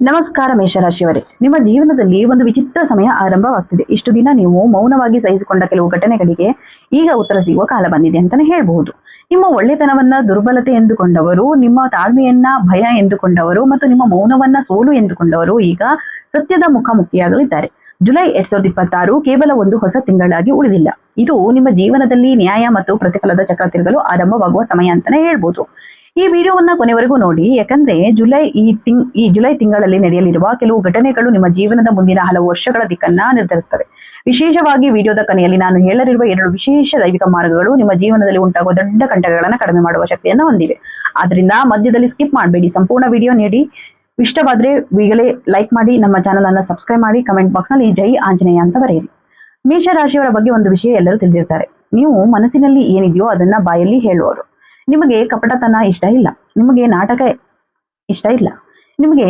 ನಮಸ್ಕಾರ ಮೇಷರಾಶಿಯವರೇ, ನಿಮ್ಮ ಜೀವನದಲ್ಲಿ ಒಂದು ವಿಚಿತ್ರ ಸಮಯ ಆರಂಭವಾಗ್ತಿದೆ. ಇಷ್ಟು ದಿನ ನೀವು ಮೌನವಾಗಿ ಸಹಿಸಿಕೊಂಡ ಕೆಲವು ಘಟನೆಗಳಿಗೆ ಈಗ ಉತ್ತರ ಸಿಗುವ ಕಾಲ ಬಂದಿದೆ ಅಂತಾನೆ ಹೇಳ್ಬಹುದು. ನಿಮ್ಮ ಒಳ್ಳೆತನವನ್ನ ದುರ್ಬಲತೆ ಎಂದುಕೊಂಡವರು, ನಿಮ್ಮ ತಾಳ್ಮೆಯನ್ನ ಭಯ ಎಂದುಕೊಂಡವರು ಮತ್ತು ನಿಮ್ಮ ಮೌನವನ್ನ ಸೋಲು ಎಂದುಕೊಂಡವರು ಈಗ ಸತ್ಯದ ಮುಖಾಮುಖಿಯಾಗಲಿದ್ದಾರೆ. ಜುಲೈ 2026 ಕೇವಲ ಒಂದು ಹೊಸ ತಿಂಗಳಾಗಿ ಉಳಿದಿಲ್ಲ. ಇದು ನಿಮ್ಮ ಜೀವನದಲ್ಲಿ ನ್ಯಾಯ ಮತ್ತು ಪ್ರತಿಫಲದ ಚಕ್ರ ತಿರುಗಲು ಆರಂಭವಾಗುವ ಸಮಯ ಅಂತಾನೆ ಹೇಳ್ಬೋದು. ಈ ವಿಡಿಯೋವನ್ನ ಕೊನೆವರೆಗೂ ನೋಡಿ, ಯಾಕಂದ್ರೆ ಈ ಜುಲೈ ತಿಂಗಳಲ್ಲಿ ನಡೆಯಲಿರುವ ಕೆಲವು ಘಟನೆಗಳು ನಿಮ್ಮ ಜೀವನದ ಮುಂದಿನ ಹಲವು ವರ್ಷಗಳ ದಿಕ್ಕನ್ನ ನಿರ್ಧರಿಸುತ್ತವೆ. ವಿಶೇಷವಾಗಿ ವಿಡಿಯೋದ ಕೊನೆಯಲ್ಲಿ ನಾನು ಹೇಳಲಿರುವ 2 ವಿಶೇಷ ದೈವಿಕ ಮಾರ್ಗಗಳು ನಿಮ್ಮ ಜೀವನದಲ್ಲಿ ಉಂಟಾಗುವ ದೊಡ್ಡ ಕಂಟಕಗಳನ್ನು ಕಡಿಮೆ ಮಾಡುವ ಶಕ್ತಿಯನ್ನು ಹೊಂದಿವೆ. ಆದ್ರಿಂದ ಮಧ್ಯದಲ್ಲಿ ಸ್ಕಿಪ್ ಮಾಡಬೇಡಿ, ಸಂಪೂರ್ಣ ವಿಡಿಯೋ ನೀಡಿ. ಇಷ್ಟವಾದ್ರೆ ಈಗಲೇ ಲೈಕ್ ಮಾಡಿ, ನಮ್ಮ ಚಾನಲ್ ಅನ್ನ ಸಬ್ಸ್ಕ್ರೈಬ್ ಮಾಡಿ, ಕಮೆಂಟ್ ಬಾಕ್ಸ್ ನಲ್ಲಿ ಜೈ ಆಂಜನೇಯ ಅಂತ ಬರೆಯಿರಿ. ಮೇಷರಾಶಿಯವರ ಬಗ್ಗೆ ಒಂದು ವಿಷಯ ಎಲ್ಲರೂ ತಿಳಿದಿರ್ತಾರೆ. ನೀವು ಮನಸ್ಸಿನಲ್ಲಿ ಏನಿದೆಯೋ ಅದನ್ನ ಬಾಯಲ್ಲಿ ಹೇಳುವವರು. ನಿಮಗೆ ಕಪಟತನ ಇಷ್ಟ ಇಲ್ಲ, ನಿಮಗೆ ನಾಟಕ ಇಷ್ಟ ಇಲ್ಲ, ನಿಮಗೆ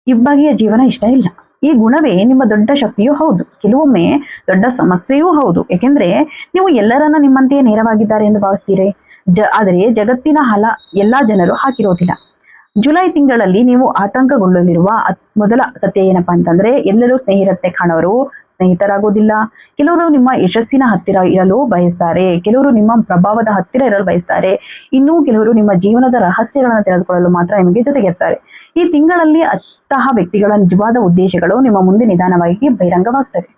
ಇಬ್ಬಗೆಯ ಜೀವನ ಇಷ್ಟ ಇಲ್ಲ. ಈ ಗುಣವೇ ನಿಮ್ಮ ದೊಡ್ಡ ಶಕ್ತಿಯೂ ಹೌದು, ಕೆಲವೊಮ್ಮೆ ದೊಡ್ಡ ಸಮಸ್ಯೆಯೂ ಹೌದು. ಯಾಕೆಂದ್ರೆ ನೀವು ಎಲ್ಲರನ್ನ ನಿಮ್ಮಂತೆಯೇ ನೇರವಾಗಿದ್ದಾರೆ ಎಂದು ಭಾವಿಸ್ತೀರಿ. ಆದರೆ ಜಗತ್ತಿನ ಎಲ್ಲಾ ಜನರು ಹಾಕಿರೋದಿಲ್ಲ. ಜುಲೈ ತಿಂಗಳಲ್ಲಿ ನೀವು ಆತಂಕಗೊಳ್ಳಲಿರುವ ಮೊದಲ ಸತ್ಯ ಏನಪ್ಪಾ ಅಂತಂದ್ರೆ, ಎಲ್ಲರೂ ಸ್ನೇಹಿತರತೆ ಕಾಣೋರು ಸ್ನೇಹಿತರಾಗೋದಿಲ್ಲ. ಕೆಲವರು ನಿಮ್ಮ ಯಶಸ್ಸಿನ ಹತ್ತಿರ ಇರಲು ಬಯಸ್ತಾರೆ, ಕೆಲವರು ನಿಮ್ಮ ಪ್ರಭಾವದ ಹತ್ತಿರ ಇರಲು ಬಯಸ್ತಾರೆ, ಇನ್ನೂ ಕೆಲವರು ನಿಮ್ಮ ಜೀವನದ ರಹಸ್ಯಗಳನ್ನು ತಿಳಿದುಕೊಳ್ಳಲು ಮಾತ್ರ ನಿಮಗೆ ಜೊತೆಗಿರ್ತಾರೆ. ಈ ತಿಂಗಳಲ್ಲಿ ಅಂತಹ ವ್ಯಕ್ತಿಗಳ ನಿಜವಾದ ಉದ್ದೇಶಗಳು ನಿಮ್ಮ ಮುಂದೆ ನಿಧಾನವಾಗಿ ಬಹಿರಂಗವಾಗ್ತವೆ.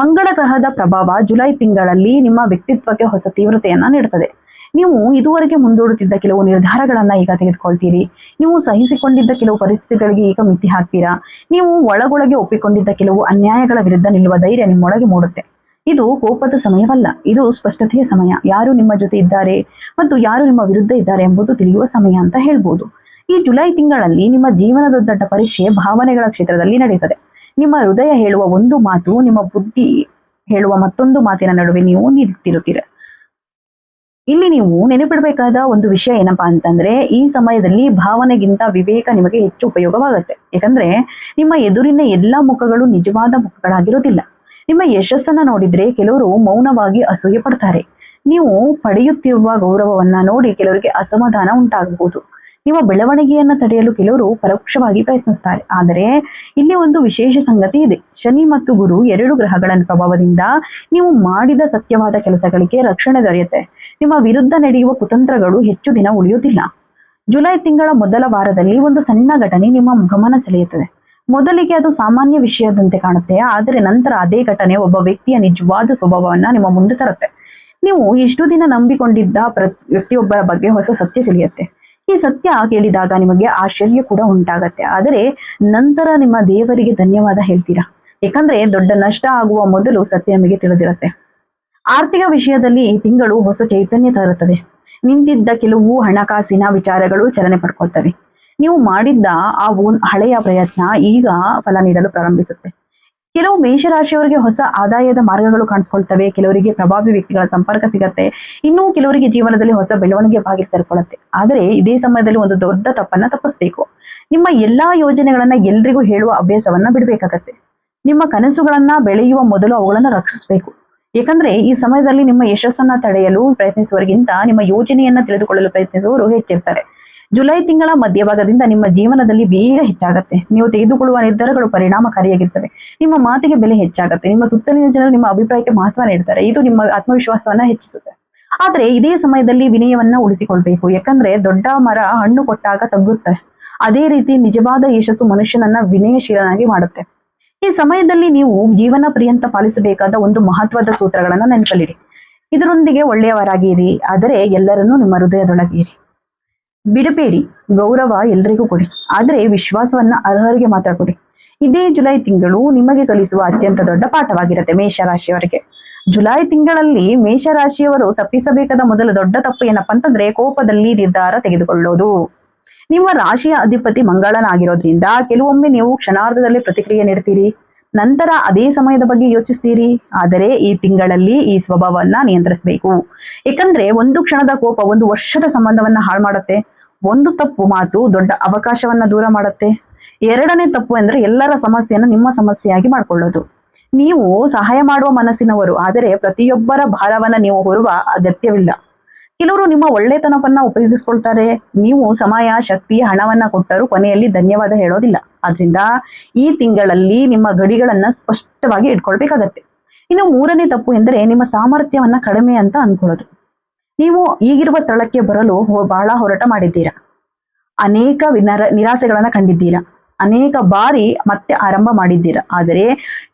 ಮಂಗಳ ಗ್ರಹದ ಪ್ರಭಾವ ಜುಲೈ ತಿಂಗಳಲ್ಲಿ ನಿಮ್ಮ ವ್ಯಕ್ತಿತ್ವಕ್ಕೆ ಹೊಸ ತೀವ್ರತೆಯನ್ನ ನೀಡುತ್ತದೆ. ನೀವು ಇದುವರೆಗೆ ಮುಂದೂಡುತ್ತಿದ್ದ ಕೆಲವು ನಿರ್ಧಾರಗಳನ್ನ ಈಗ ತೆಗೆದುಕೊಳ್ತೀರಿ. ನೀವು ಸಹಿಸಿಕೊಂಡಿದ್ದ ಕೆಲವು ಪರಿಸ್ಥಿತಿಗಳಿಗೆ ಈಗ ಮಿತಿ ಹಾಕ್ತೀರಾ. ನೀವು ಒಳಗೊಳಗೆ ಒಪ್ಪಿಕೊಂಡಿದ್ದ ಕೆಲವು ಅನ್ಯಾಯಗಳ ವಿರುದ್ಧ ನಿಲ್ಲುವ ಧೈರ್ಯ ನಿಮ್ಮೊಳಗೆ ಮೂಡುತ್ತೆ. ಇದು ಕೋಪದ ಸಮಯವಲ್ಲ, ಇದು ಸ್ಪಷ್ಟತೆಯ ಸಮಯ. ಯಾರು ನಿಮ್ಮ ಜೊತೆ ಇದ್ದಾರೆ ಮತ್ತು ಯಾರು ನಿಮ್ಮ ವಿರುದ್ಧ ಇದ್ದಾರೆ ಎಂಬುದು ತಿಳಿಯುವ ಸಮಯ ಅಂತ ಹೇಳ್ಬೋದು. ಈ ಜುಲೈ ತಿಂಗಳಲ್ಲಿ ನಿಮ್ಮ ಜೀವನದ ದೊಡ್ಡ ಪರೀಕ್ಷೆ ಭಾವನೆಗಳ ಕ್ಷೇತ್ರದಲ್ಲಿ ನಡೆಯುತ್ತದೆ. ನಿಮ್ಮ ಹೃದಯ ಹೇಳುವ ಒಂದು ಮಾತು, ನಿಮ್ಮ ಬುದ್ಧಿ ಹೇಳುವ ಮತ್ತೊಂದು ಮಾತಿನ ನಡುವೆ ನೀವು ನಿಂತಿರುತ್ತೀರ. ಇಲ್ಲಿ ನೀವು ನೆನಪಿಡಬೇಕಾದ ಒಂದು ವಿಷಯ ಏನಪ್ಪಾ ಅಂತಂದ್ರೆ, ಈ ಸಮಯದಲ್ಲಿ ಭಾವನೆಗಿಂತ ವಿವೇಕ ನಿಮಗೆ ಹೆಚ್ಚು ಉಪಯೋಗವಾಗುತ್ತೆ. ಯಾಕಂದ್ರೆ ನಿಮ್ಮ ಎದುರಿನ ಎಲ್ಲಾ ಮುಖಗಳು ನಿಜವಾದ ಮುಖಗಳಾಗಿರೋದಿಲ್ಲ. ನಿಮ್ಮ ಯಶಸ್ಸನ್ನ ನೋಡಿದ್ರೆ ಕೆಲವರು ಮೌನವಾಗಿ ಅಸೂಯೆ ಪಡ್ತಾರೆ. ನೀವು ಪಡೆಯುತ್ತಿರುವ ಗೌರವವನ್ನ ನೋಡಿ ಕೆಲವರಿಗೆ ಅಸಮಾಧಾನ ಉಂಟಾಗಬಹುದು. ನಿಮ್ಮ ಬೆಳವಣಿಗೆಯನ್ನ ತಡೆಯಲು ಕೆಲವರು ಪರೋಕ್ಷವಾಗಿ ಪ್ರಯತ್ನಿಸ್ತಾರೆ. ಆದರೆ ಇಲ್ಲಿ ಒಂದು ವಿಶೇಷ ಸಂಗತಿ ಇದೆ. ಶನಿ ಮತ್ತು ಗುರು 2 ಗ್ರಹಗಳ ಪ್ರಭಾವದಿಂದ ನೀವು ಮಾಡಿದ ಸತ್ಯವಾದ ಕೆಲಸಗಳಿಗೆ ರಕ್ಷಣೆ ದೊರೆಯುತ್ತೆ. ನಿಮ್ಮ ವಿರುದ್ಧ ನಡೆಯುವ ಕುತಂತ್ರಗಳು ಹೆಚ್ಚು ದಿನ ಉಳಿಯುವುದಿಲ್ಲ. ಜುಲೈ ತಿಂಗಳ ಮೊದಲ ವಾರದಲ್ಲಿ ಒಂದು ಸಣ್ಣ ಘಟನೆ ನಿಮ್ಮ ಗಮನ ಸೆಳೆಯುತ್ತದೆ. ಮೊದಲಿಗೆ ಅದು ಸಾಮಾನ್ಯ ವಿಷಯದಂತೆ ಕಾಣುತ್ತೆ, ಆದರೆ ನಂತರ ಅದೇ ಘಟನೆ ಒಬ್ಬ ವ್ಯಕ್ತಿಯ ನಿಜವಾದ ಸ್ವಭಾವವನ್ನ ನಿಮ್ಮ ಮುಂದೆ ತರುತ್ತೆ. ನೀವು ಇಷ್ಟು ದಿನ ನಂಬಿಕೊಂಡಿದ್ದ ವ್ಯಕ್ತಿಯೊಬ್ಬರ ಬಗ್ಗೆ ಹೊಸ ಸತ್ಯ ತಿಳಿಯುತ್ತೆ. ಈ ಸತ್ಯ ಕೇಳಿದಾಗ ನಿಮಗೆ ಆಶ್ಚರ್ಯ ಕೂಡ ಉಂಟಾಗತ್ತೆ, ಆದರೆ ನಂತರ ನಿಮ್ಮ ದೇವರಿಗೆ ಧನ್ಯವಾದ ಹೇಳ್ತೀರಾ. ಯಾಕಂದ್ರೆ ದೊಡ್ಡ ನಷ್ಟ ಆಗುವ ಮೊದಲು ಸತ್ಯ ನಿಮಗೆ ತಿಳಿದಿರುತ್ತೆ. ಆರ್ಥಿಕ ವಿಷಯದಲ್ಲಿ ಈ ತಿಂಗಳು ಹೊಸ ಚೈತನ್ಯ ತರುತ್ತದೆ. ನಿಂತಿದ್ದ ಕೆಲವು ಹಣಕಾಸಿನ ವಿಚಾರಗಳು ಚಲನೆ ಪಡ್ಕೊಳ್ತವೆ. ನೀವು ಮಾಡಿದ್ದ ಆ ಹಳೆಯ ಪ್ರಯತ್ನ ಈಗ ಫಲ ನೀಡಲು ಪ್ರಾರಂಭಿಸುತ್ತೆ. ಕೆಲವು ಮೇಷರಾಶಿಯವರಿಗೆ ಹೊಸ ಆದಾಯದ ಮಾರ್ಗಗಳು ಕಾಣಿಸ್ಕೊಳ್ತವೆ. ಕೆಲವರಿಗೆ ಪ್ರಭಾವಿ ವ್ಯಕ್ತಿಗಳ ಸಂಪರ್ಕ ಸಿಗತ್ತೆ. ಇನ್ನೂ ಕೆಲವರಿಗೆ ಜೀವನದಲ್ಲಿ ಹೊಸ ಬೆಳವಣಿಗೆ ಬಾಗಿಲು ತೆರೆದುಕೊಳ್ಳುತ್ತೆ. ಆದರೆ ಇದೇ ಸಮಯದಲ್ಲಿ ಒಂದು ದೊಡ್ಡ ತಪ್ಪನ್ನ ತಪ್ಪಿಸ್ಬೇಕು. ನಿಮ್ಮ ಎಲ್ಲಾ ಯೋಜನೆಗಳನ್ನ ಎಲ್ರಿಗೂ ಹೇಳುವ ಅಭ್ಯಾಸವನ್ನ ಬಿಡ್ಬೇಕಾಗತ್ತೆ. ನಿಮ್ಮ ಕನಸುಗಳನ್ನ ಬೆಳೆಯುವ ಮೊದಲು ಅವುಗಳನ್ನ ರಕ್ಷಿಸಬೇಕು. ಯಾಕಂದ್ರೆ ಈ ಸಮಯದಲ್ಲಿ ನಿಮ್ಮ ಯಶಸ್ಸನ್ನ ತಡೆಯಲು ಪ್ರಯತ್ನಿಸುವವರಿಗಿಂತ ನಿಮ್ಮ ಯೋಜನೆಯನ್ನ ತಿಳಿದುಕೊಳ್ಳಲು ಪ್ರಯತ್ನಿಸುವವರು ಹೆಚ್ಚಿರ್ತಾರೆ. ಜುಲೈ ತಿಂಗಳ ಮಧ್ಯಭಾಗದಿಂದ ನಿಮ್ಮ ಜೀವನದಲ್ಲಿ ಬೇಗ ಹೆಚ್ಚಾಗತ್ತೆ. ನೀವು ತೆಗೆದುಕೊಳ್ಳುವ ನಿರ್ಧಾರಗಳು ಪರಿಣಾಮಕಾರಿಯಾಗಿರ್ತವೆ. ನಿಮ್ಮ ಮಾತಿಗೆ ಬೆಲೆ ಹೆಚ್ಚಾಗತ್ತೆ. ನಿಮ್ಮ ಸುತ್ತಲಿನ ಜನರು ನಿಮ್ಮ ಅಭಿಪ್ರಾಯಕ್ಕೆ ಮಹತ್ವ ನೀಡ್ತಾರೆ. ಇದು ನಿಮ್ಮ ಆತ್ಮವಿಶ್ವಾಸವನ್ನ ಹೆಚ್ಚಿಸುತ್ತೆ. ಆದ್ರೆ ಇದೇ ಸಮಯದಲ್ಲಿ ವಿನಯವನ್ನ ಉಳಿಸಿಕೊಳ್ಬೇಕು. ಯಾಕಂದ್ರೆ ದೊಡ್ಡ ಮರ ಹಣ್ಣು ಕೊಟ್ಟಾಗ ತಗ್ಗುತ್ತೆ, ಅದೇ ರೀತಿ ನಿಜವಾದ ಯಶಸ್ಸು ಮನುಷ್ಯನನ್ನ ವಿನಯಶೀಲನಾಗಿ ಮಾಡುತ್ತೆ. ಈ ಸಮಯದಲ್ಲಿ ನೀವು ಜೀವನ ಪರ್ಯಂತ ಪಾಲಿಸಬೇಕಾದ ಒಂದು ಮಹತ್ವದ ಸೂತ್ರಗಳನ್ನ ನೆನಪಲ್ಲಿಡಿ. ಇದರೊಂದಿಗೆ ಒಳ್ಳೆಯವರಾಗಿರಿ, ಆದರೆ ಎಲ್ಲರನ್ನೂ ನಿಮ್ಮ ಹೃದಯದೊಳಗಿರಿ. ಬಿಡಬೇಡಿ. ಗೌರವ ಎಲ್ರಿಗೂ ಕೊಡಿ, ಆದರೆ ವಿಶ್ವಾಸವನ್ನ ಅರ್ಹರಿಗೆ ಮಾತ್ರ ಕೊಡಿ. ಇದೇ ಜುಲೈ ತಿಂಗಳು ನಿಮಗೆ ಕಲಿಸುವ ಅತ್ಯಂತ ದೊಡ್ಡ ಪಾಠವಾಗಿರುತ್ತೆ ಮೇಷರಾಶಿಯವರಿಗೆ. ಜುಲೈ ತಿಂಗಳಲ್ಲಿ ಮೇಷರಾಶಿಯವರು ತಪ್ಪಿಸಬೇಕಾದ ಮೊದಲ ದೊಡ್ಡ ತಪ್ಪು ಏನಪ್ಪಾ ಅಂತಂದ್ರೆ, ಕೋಪದಲ್ಲಿ ನಿರ್ಧಾರ ತೆಗೆದುಕೊಳ್ಳೋದು. ನಿಮ್ಮ ರಾಶಿಯ ಅಧಿಪತಿ ಮಂಗಳನಾಗಿರೋದ್ರಿಂದ ಕೆಲವೊಮ್ಮೆ ನೀವು ಕ್ಷಣಾರ್ಧದಲ್ಲಿ ಪ್ರತಿಕ್ರಿಯೆ ನೀಡ್ತೀರಿ, ನಂತರ ಅದೇ ಸಮಯದ ಬಗ್ಗೆ ಯೋಚಿಸ್ತೀರಿ. ಆದರೆ ಈ ತಿಂಗಳಲ್ಲಿ ಈ ಸ್ವಭಾವವನ್ನ ನಿಯಂತ್ರಿಸಬೇಕು. ಯಾಕಂದ್ರೆ ಒಂದು ಕ್ಷಣದ ಕೋಪ ಒಂದು ವರ್ಷದ ಸಂಬಂಧವನ್ನ ಹಾಳು ಮಾಡುತ್ತೆ. ಒಂದು ತಪ್ಪು ಮಾತು ದೊಡ್ಡ ಅವಕಾಶವನ್ನ ದೂರ ಮಾಡುತ್ತೆ. ಎರಡನೇ ತಪ್ಪು ಅಂದ್ರೆ ಎಲ್ಲರ ಸಮಸ್ಯೆಯನ್ನು ನಿಮ್ಮ ಸಮಸ್ಯೆಯಾಗಿ ಮಾಡ್ಕೊಳ್ಳೋದು. ನೀವು ಸಹಾಯ ಮಾಡುವ ಮನಸ್ಸಿನವರು, ಆದರೆ ಪ್ರತಿಯೊಬ್ಬರ ಭಾರವನ್ನ ನೀವು ಹೊರುವ ಅಗತ್ಯವಿಲ್ಲ. ಕೆಲವರು ನಿಮ್ಮ ಒಳ್ಳೆತನವನ್ನ ಉಪಯೋಗಿಸ್ಕೊಳ್ತಾರೆ. ನೀವು ಸಮಯ, ಶಕ್ತಿ, ಹಣವನ್ನ ಕೊಟ್ಟರೂ ಕೊನೆಯಲ್ಲಿ ಧನ್ಯವಾದ ಹೇಳೋದಿಲ್ಲ. ಆದ್ರಿಂದ ಈ ತಿಂಗಳಲ್ಲಿ ನಿಮ್ಮ ಗಡಿಗಳನ್ನ ಸ್ಪಷ್ಟವಾಗಿ ಇಟ್ಕೊಳ್ಬೇಕಾಗತ್ತೆ. ಇನ್ನು ಮೂರನೇ ತಪ್ಪು ಎಂದರೆ ನಿಮ್ಮ ಸಾಮರ್ಥ್ಯವನ್ನ ಕಡಿಮೆ ಅಂತ ಅನ್ಕೊಳ್ಳೋದು. ನೀವು ಈಗಿರುವ ಸ್ಥಳಕ್ಕೆ ಬರಲು ಬಹಳ ಹೋರಾಟ ಮಾಡಿದ್ದೀರಾ. ಅನೇಕ ನಿರಾಸೆಗಳನ್ನ ಕಂಡಿದ್ದೀರಾ. ಅನೇಕ ಬಾರಿ ಮತ್ತೆ ಆರಂಭ ಮಾಡಿದ್ದೀರಾ. ಆದರೆ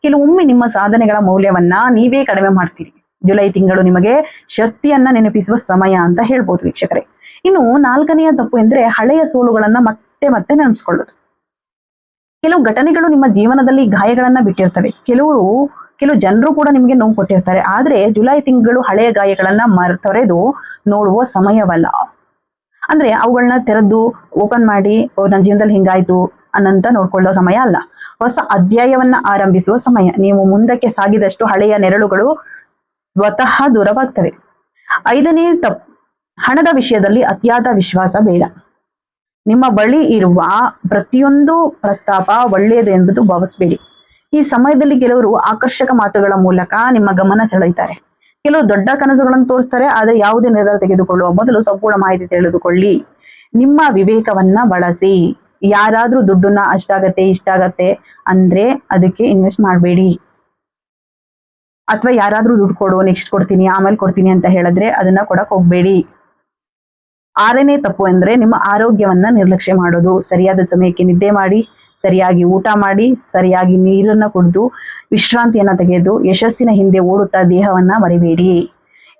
ಕೆಲವೊಮ್ಮೆ ನಿಮ್ಮ ಸಾಧನೆಗಳ ಮೌಲ್ಯವನ್ನ ನೀವೇ ಕಡಿಮೆ ಮಾಡ್ತೀರಿ. ಜುಲೈ ತಿಂಗಳು ನಿಮಗೆ ಶಕ್ತಿಯನ್ನ ನೆನಪಿಸುವ ಸಮಯ ಅಂತ ಹೇಳ್ಬೋದು ವೀಕ್ಷಕರೇ. ಇನ್ನು ನಾಲ್ಕನೆಯ ತಪ್ಪು ಎಂದ್ರೆ ಹಳೆಯ ಸೋಲುಗಳನ್ನ ಮತ್ತೆ ಮತ್ತೆ ನೆನೆಸ್ಕೊಳ್ಳೋದು. ಕೆಲವು ಘಟನೆಗಳು ನಿಮ್ಮ ಜೀವನದಲ್ಲಿ ಗಾಯಗಳನ್ನ ಬಿಟ್ಟಿರ್ತವೆ. ಕೆಲವು ಜನರು ಕೂಡ ನಿಮಗೆ ನೋವು ಕೊಟ್ಟಿರ್ತಾರೆ. ಆದ್ರೆ ಜುಲೈ ತಿಂಗಳು ಹಳೆಯ ಗಾಯಗಳನ್ನ ತೊರೆದು ನೋಡುವ ಸಮಯವಲ್ಲ. ಅಂದ್ರೆ ಅವುಗಳನ್ನ ತೆರೆದು ಓಪನ್ ಮಾಡಿ ನನ್ನ ಜೀವನದಲ್ಲಿ ಹಿಂಗಾಯ್ತು ಅನ್ನಂತ ನೋಡ್ಕೊಳ್ಳೋ ಸಮಯ ಅಲ್ಲ. ಹೊಸ ಅಧ್ಯಾಯವನ್ನ ಆರಂಭಿಸುವ ಸಮಯ. ನೀವು ಮುಂದಕ್ಕೆ ಸಾಗಿದಷ್ಟು ಹಳೆಯ ನೆರಳುಗಳು ಸ್ವತಃ ದೂರವಾಗ್ತವೆ. ಐದನೇ ತಪ್ಪು, ಹಣದ ವಿಷಯದಲ್ಲಿ ಅತಿಯಾದ ವಿಶ್ವಾಸ ಬೇಡ. ನಿಮ್ಮ ಬಳಿ ಇರುವ ಪ್ರತಿಯೊಂದು ಪ್ರಸ್ತಾಪ ಒಳ್ಳೆಯದು ಎಂಬುದು ಭಾವಿಸಬೇಡಿ. ಈ ಸಮಯದಲ್ಲಿ ಕೆಲವರು ಆಕರ್ಷಕ ಮಾತುಗಳ ಮೂಲಕ ನಿಮ್ಮ ಗಮನ ಸೆಳೆಯುತ್ತಾರೆ. ಕೆಲವು ದೊಡ್ಡ ಕನಸುಗಳನ್ನು ತೋರಿಸ್ತಾರೆ. ಆದರೆ ಯಾವುದೇ ನಿರ್ಧಾರ ತೆಗೆದುಕೊಳ್ಳುವ ಮೊದಲು ಸಂಪೂರ್ಣ ಮಾಹಿತಿ ತಿಳಿದುಕೊಳ್ಳಿ. ನಿಮ್ಮ ವಿವೇಕವನ್ನ ಬಳಸಿ. ಯಾರಾದ್ರೂ ದುಡ್ಡನ್ನ ಇಷ್ಟಾಗತ್ತೆ ಅಂದ್ರೆ ಅದಕ್ಕೆ ಇನ್ವೆಸ್ಟ್ ಮಾಡಬೇಡಿ. ಅಥವಾ ಯಾರಾದ್ರೂ ದುಡ್ಡು ಕೊಡು, ನೆಕ್ಸ್ಟ್ ಕೊಡ್ತೀನಿ, ಆಮೇಲೆ ಕೊಡ್ತೀನಿ ಅಂತ ಹೇಳಿದ್ರೆ ಅದನ್ನ ಕೊಡಕ್ ಹೋಗ್ಬೇಡಿ. ಆರನೇ ತಪ್ಪು ಅಂದ್ರೆ ನಿಮ್ಮ ಆರೋಗ್ಯವನ್ನ ನಿರ್ಲಕ್ಷ್ಯ ಮಾಡೋದು. ಸರಿಯಾದ ಸಮಯಕ್ಕೆ ನಿದ್ದೆ ಮಾಡಿ, ಸರಿಯಾಗಿ ಊಟ ಮಾಡಿ, ಸರಿಯಾಗಿ ನೀರನ್ನ ಕುಡಿದು, ವಿಶ್ರಾಂತಿಯನ್ನ ತೆಗೆದು ಯಶಸ್ಸಿನ ಹಿಂದೆ ಓಡುತ್ತಾ ದೇಹವನ್ನ ಮರಿಬೇಡಿ.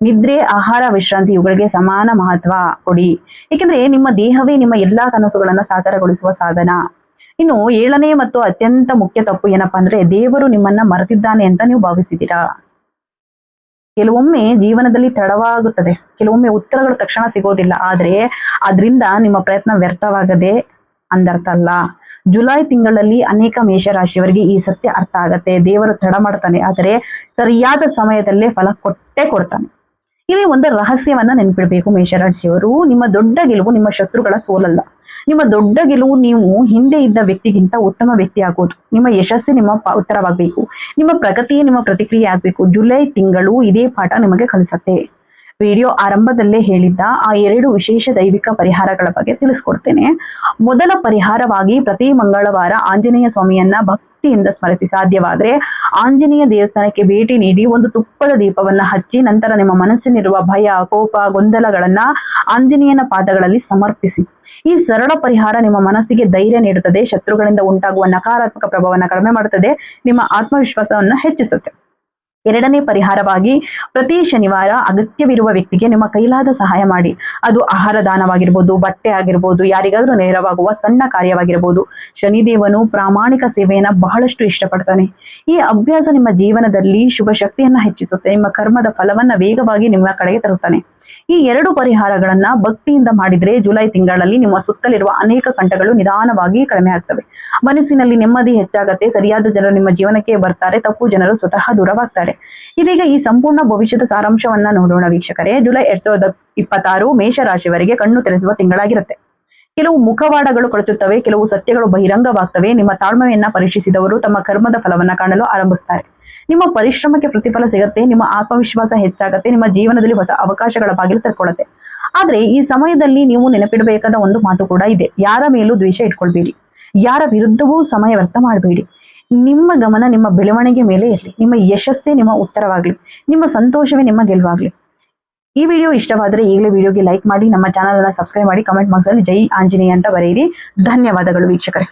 ನಿದ್ರೆ, ಆಹಾರ, ವಿಶ್ರಾಂತಿ ಇವುಗಳಿಗೆ ಸಮಾನ ಮಹತ್ವ ಕೊಡಿ. ಏಕೆಂದ್ರೆ ನಿಮ್ಮ ದೇಹವೇ ನಿಮ್ಮ ಎಲ್ಲಾ ಕನಸುಗಳನ್ನ ಸಾಕಾರಗೊಳಿಸುವ ಸಾಧನ. ಇನ್ನು ಏಳನೇ ಮತ್ತು ಅತ್ಯಂತ ಮುಖ್ಯ ತಪ್ಪು ಏನಪ್ಪಾ ಅಂದ್ರೆ ದೇವರು ನಿಮ್ಮನ್ನ ಮರೆತಿದ್ದಾನೆ ಅಂತ ನೀವು ಭಾವಿಸಿದ್ದೀರಾ. ಕೆಲವೊಮ್ಮೆ ಜೀವನದಲ್ಲಿ ತಡವಾಗುತ್ತದೆ. ಕೆಲವೊಮ್ಮೆ ಉತ್ತರಗಳು ತಕ್ಷಣ ಸಿಗೋದಿಲ್ಲ. ಆದ್ರೆ ಅದರಿಂದ ನಿಮ್ಮ ಪ್ರಯತ್ನ ವ್ಯರ್ಥವಾಗದೆ ಅಂದರ್ಥ ಅಲ್ಲ. ಜುಲೈ ತಿಂಗಳಲ್ಲಿ ಅನೇಕ ಮೇಷರಾಶಿಯವರಿಗೆ ಈ ಸತ್ಯ ಅರ್ಥ ಆಗತ್ತೆ. ದೇವರು ತಡ ಮಾಡ್ತಾನೆ, ಆದರೆ ಸರಿಯಾದ ಸಮಯದಲ್ಲೇ ಫಲ ಕೊಟ್ಟೇ ಕೊಡ್ತಾನೆ. ಇಲ್ಲಿ ಒಂದು ರಹಸ್ಯವನ್ನ ನೆನ್ಪಿಡ್ಬೇಕು ಮೇಷರಾಶಿಯವರು. ನಿಮ್ಮ ದೊಡ್ಡ ಗೆಲುವು ನಿಮ್ಮ ಶತ್ರುಗಳ ಸೋಲಲ್ಲ. ನಿಮ್ಮ ದೊಡ್ಡ ಗೆಲುವು ನೀವು ಹಿಂದೆ ಇದ್ದ ವ್ಯಕ್ತಿಗಿಂತ ಉತ್ತಮ ವ್ಯಕ್ತಿ ಆಗೋದು. ನಿಮ್ಮ ಯಶಸ್ಸು ನಿಮ್ಮ ಉತ್ತರವಾಗಬೇಕು. ನಿಮ್ಮ ಪ್ರಗತಿಯೇ ನಿಮ್ಮ ಪ್ರತಿಕ್ರಿಯೆ ಆಗ್ಬೇಕು. ಜುಲೈ ತಿಂಗಳು ಇದೇ ಪಾಠ ನಿಮಗೆ ಕಲಿಸತ್ತೆ. ವಿಡಿಯೋ ಆರಂಭದಲ್ಲೇ ಹೇಳಿದ್ದ ಆ 2 ವಿಶೇಷ ದೈವಿಕ ಪರಿಹಾರಗಳ ಬಗ್ಗೆ ತಿಳಿಸ್ಕೊಡ್ತೇನೆ. ಮೊದಲ ಪರಿಹಾರವಾಗಿ ಪ್ರತಿ ಮಂಗಳವಾರ ಆಂಜನೇಯ ಸ್ವಾಮಿಯನ್ನ ಭಕ್ತಿಯಿಂದ ಸ್ಮರಿಸಿ. ಸಾಧ್ಯವಾದ್ರೆ ಆಂಜನೇಯ ದೇವಸ್ಥಾನಕ್ಕೆ ಭೇಟಿ ನೀಡಿ ಒಂದು ತುಪ್ಪದ ದೀಪವನ್ನ ಹಚ್ಚಿ ನಂತರ ನಿಮ್ಮ ಮನಸ್ಸಿನಿರುವ ಭಯ, ಕೋಪ, ಗೊಂದಲಗಳನ್ನ ಆಂಜನೇಯನ ಪಾದಗಳಲ್ಲಿ ಸಮರ್ಪಿಸಿ. ಈ ಸರಳ ಪರಿಹಾರ ನಿಮ್ಮ ಮನಸ್ಸಿಗೆ ಧೈರ್ಯ ನೀಡುತ್ತದೆ, ಶತ್ರುಗಳಿಂದ ಉಂಟಾಗುವ ನಕಾರಾತ್ಮಕ ಪ್ರಭಾವವನ್ನು ಕಡಿಮೆ ಮಾಡುತ್ತದೆ, ನಿಮ್ಮ ಆತ್ಮವಿಶ್ವಾಸವನ್ನು ಹೆಚ್ಚಿಸುತ್ತೆ. ಎರಡನೇ ಪರಿಹಾರವಾಗಿ ಪ್ರತಿ ಶನಿವಾರ ಅಗತ್ಯವಿರುವ ವ್ಯಕ್ತಿಗೆ ನಿಮ್ಮ ಕೈಲಾದ ಸಹಾಯ ಮಾಡಿ. ಅದು ಆಹಾರ ದಾನವಾಗಿರ್ಬೋದು, ಬಟ್ಟೆ ಆಗಿರ್ಬೋದು, ಯಾರಿಗಾದ್ರೂ ನೇರವಾಗುವ ಸಣ್ಣ ಕಾರ್ಯವಾಗಿರ್ಬೋದು. ಶನಿದೇವನು ಪ್ರಾಮಾಣಿಕ ಸೇವೆಯನ್ನ ಬಹಳಷ್ಟು ಇಷ್ಟಪಡ್ತಾನೆ. ಈ ಅಭ್ಯಾಸ ನಿಮ್ಮ ಜೀವನದಲ್ಲಿ ಶುಭ ಶಕ್ತಿಯನ್ನ ಹೆಚ್ಚಿಸುತ್ತೆ. ನಿಮ್ಮ ಕರ್ಮದ ಫಲವನ್ನ ವೇಗವಾಗಿ ನಿಮ್ಮ ಕಡೆಗೆ ತರುತ್ತಾನೆ. ಈ 2 ಪರಿಹಾರಗಳನ್ನ ಭಕ್ತಿಯಿಂದ ಮಾಡಿದ್ರೆ ಜುಲೈ ತಿಂಗಳಲ್ಲಿ ನಿಮ್ಮ ಸುತ್ತಲಿರುವ ಅನೇಕ ಕಂಟಗಳು ನಿಧಾನವಾಗಿ ಕಡಿಮೆ ಆಗ್ತವೆ. ಮನಸ್ಸಿನಲ್ಲಿ ನೆಮ್ಮದಿ ಹೆಚ್ಚಾಗತ್ತೆ. ಸರಿಯಾದ ಜನರು ನಿಮ್ಮ ಜೀವನಕ್ಕೆ ಬರ್ತಾರೆ. ತಪ್ಪು ಜನರು ಸ್ವತಃ ದೂರವಾಗ್ತಾರೆ. ಇದೀಗ ಈ ಸಂಪೂರ್ಣ ಭವಿಷ್ಯದ ಸಾರಾಂಶವನ್ನ ನೋಡೋಣ ವೀಕ್ಷಕರೇ. ಜುಲೈ 2026 ಮೇಷರಾಶಿಯವರಿಗೆ ಕಣ್ಣು ತೆರೆಸುವ ತಿಂಗಳಾಗಿರುತ್ತೆ. ಕೆಲವು ಮುಖವಾಡಗಳು ಕೊಳಚುತ್ತವೆ, ಕೆಲವು ಸತ್ಯಗಳು ಬಹಿರಂಗವಾಗ್ತವೆ. ನಿಮ್ಮ ತಾಳ್ಮೆಯನ್ನ ಪರೀಕ್ಷಿಸಿದವರು ತಮ್ಮ ಕರ್ಮದ ಫಲವನ್ನ ಕಾಣಲು ಆರಂಭಿಸ್ತಾರೆ. ನಿಮ್ಮ ಪರಿಶ್ರಮಕ್ಕೆ ಪ್ರತಿಫಲ ಸಿಗುತ್ತೆ. ನಿಮ್ಮ ಆತ್ಮವಿಶ್ವಾಸ ಹೆಚ್ಚಾಗತ್ತೆ. ನಿಮ್ಮ ಜೀವನದಲ್ಲಿ ಹೊಸ ಅವಕಾಶಗಳ ಬಾಗಿಲು ತೆರೆದುಕೊಳ್ಳುತ್ತೆ. ಆದ್ರೆ ಈ ಸಮಯದಲ್ಲಿ ನೀವು ನೆನಪಿಡಬೇಕಾದ ಒಂದು ಮಾತು ಕೂಡ ಇದೆ. ಯಾರ ಮೇಲೂ ದ್ವೇಷ ಇಟ್ಕೊಳ್ಬೇಡಿ. ಯಾರ ವಿರುದ್ಧವೂ ಸಮಯ ವ್ಯರ್ಥ ಮಾಡಬೇಡಿ. ನಿಮ್ಮ ಗಮನ ನಿಮ್ಮ ಬೆಳವಣಿಗೆ ಮೇಲೆ ಇರಲಿ. ನಿಮ್ಮ ಯಶಸ್ಸೇ ನಿಮ್ಮ ಉತ್ತರವಾಗ್ಲಿ. ನಿಮ್ಮ ಸಂತೋಷವೇ ನಿಮ್ಮ ಗೆಲುವಾಗ್ಲಿ. ಈ ವಿಡಿಯೋ ಇಷ್ಟವಾದರೆ ಈಗಲೇ ವಿಡಿಯೋಗೆ ಲೈಕ್ ಮಾಡಿ, ನಮ್ಮ ಚಾನಲ್ ಅನ್ನ ಸಬ್ಸ್ಕ್ರೈಬ್ ಮಾಡಿ, ಕಮೆಂಟ್ ಬಾಕ್ಸ್ ಅಲ್ಲಿ ಜೈ ಆಂಜನೇಯ ಅಂತ ಬರೆಯಿರಿ. ಧನ್ಯವಾದಗಳು ವೀಕ್ಷಕರೇ.